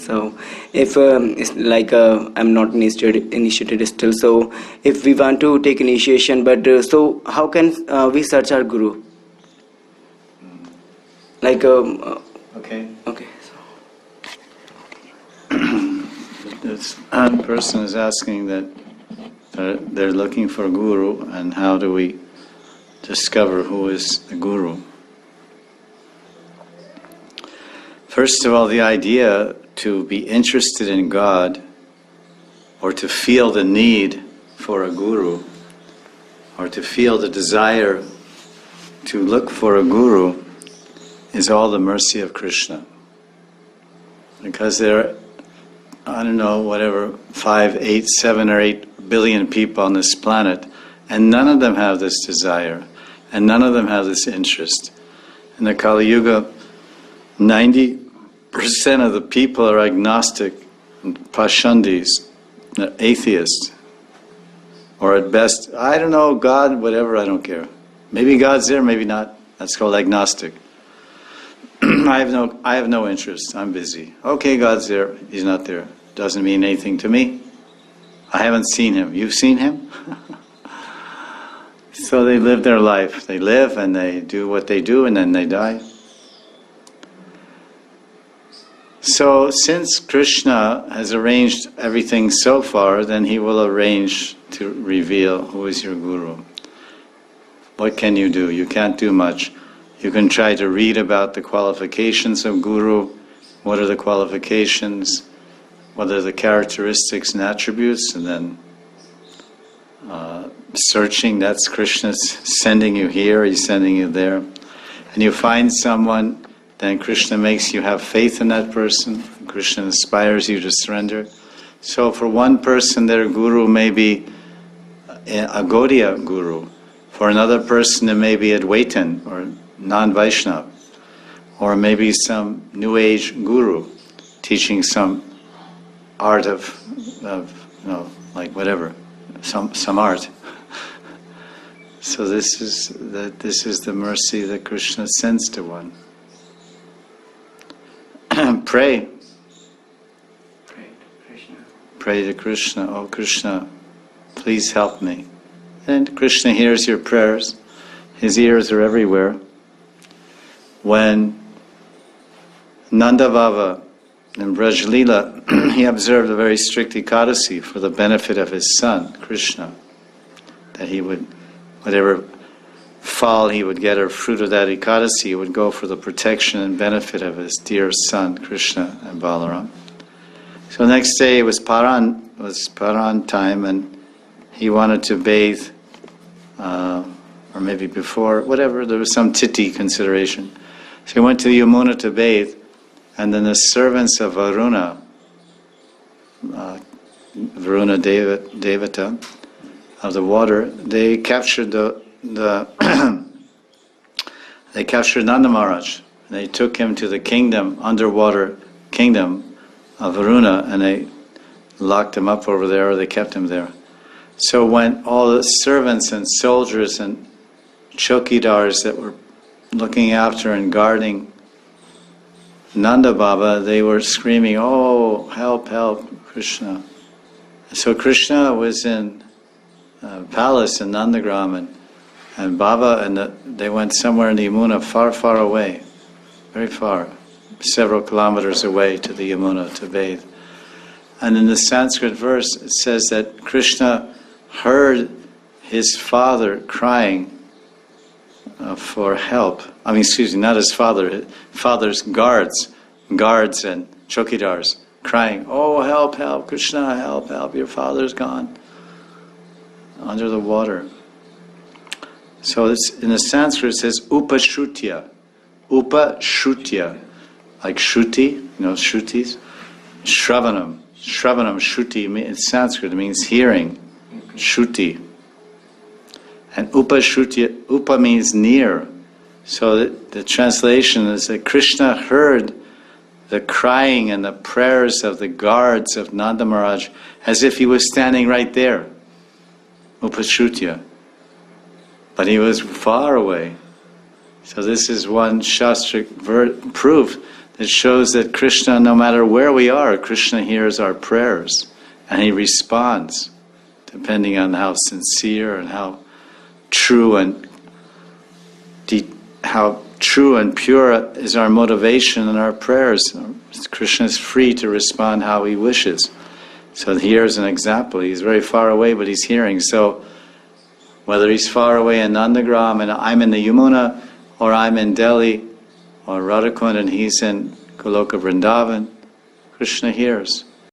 So if it's like I'm not initiated still, so if we want to take initiation, but so how can we search our guru? Like okay. Okay. This person is asking that they're looking for a guru, and how do we discover who is the guru? First of all, the idea to be interested in God, or to feel the need for a guru, or to feel the desire to look for a guru, is all the mercy of Krishna. Because there are, I don't know, whatever, 5, 8, 7 or 8 billion people on this planet, and none of them have this desire, and none of them have this interest. In the Kali Yuga, 90% of the people are agnostic, pashandis, atheists, or at best, I don't know, God, whatever, I don't care. Maybe God's there, maybe not. That's called agnostic. I have no interest. I'm busy. Okay, God's there. He's not there. Doesn't mean anything to me. I haven't seen him. You've seen him? So they live their life. They live and they do what they do, and then they die. So since Krishna has arranged everything so far, then he will arrange to reveal who is your guru. What can you do? You can't do much. You can try to read about the qualifications of guru. What are the qualifications? What are the characteristics and attributes? And then searching, that's Krishna's sending you here, he's sending you there. And you find someone, then Krishna makes you have faith in that person. Krishna inspires you to surrender. So for one person, their guru may be a Gaudiya guru. For another person, it may be Advaitin or non-Vaishnava, or maybe some New Age guru teaching some art of like whatever, some art. So this is the mercy that Krishna sends to one. Pray. Pray to Krishna. Oh Krishna, please help me. And Krishna hears your prayers. His ears are everywhere. When Nanda Baba in Braj Leela, he observed a very strict Ekadasi for the benefit of his son, Krishna. That he would, whatever fall he would get or fruit of that Ekadasi, he would go for the protection and benefit of his dear son, Krishna and Balaram. So next day it was Paran time, and he wanted to bathe, or maybe before, whatever, there was some titi consideration. So he went to the Yamuna to bathe, and then the servants of Varuna Devata of the water, they captured they captured Nanda Maharaj. They took him to the kingdom, underwater kingdom of Varuna, and they locked him up over there, or they kept him there. So when all the servants and soldiers and chokidars that were looking after and guarding Nanda Baba, they were screaming, "Oh, help, help, Krishna." So Krishna was in a palace in Nandagram, and Baba, and they went somewhere in the Yamuna, far, far away, very far, several kilometers away to the Yamuna to bathe. And in the Sanskrit verse, it says that Krishna heard his father crying for help. I mean, excuse me, not his father, his father's guards and chokidars crying, "Oh, help, help, Krishna, help, help, your father's gone under the water." So it's, in the Sanskrit it says upashrutya, like shruti, shrutis, shravanam, shruti, in Sanskrit it means hearing, shruti. And upa means near. So the translation is that Krishna heard the crying and the prayers of the guards of Nanda Maharaj as if he was standing right there. Upashrutya. But he was far away. So this is one Shastric proof It shows that Krishna, no matter where we are, Krishna hears our prayers and he responds, depending on how sincere and how true and pure is our motivation and our prayers. Krishna is free to respond how he wishes. So here's an example. He's very far away, but he's hearing. So whether he's far away in Nandagram and I'm in the Yamuna, or I'm in Delhi, or Radhakund and he's in Goloka Vrindavan, Krishna hears.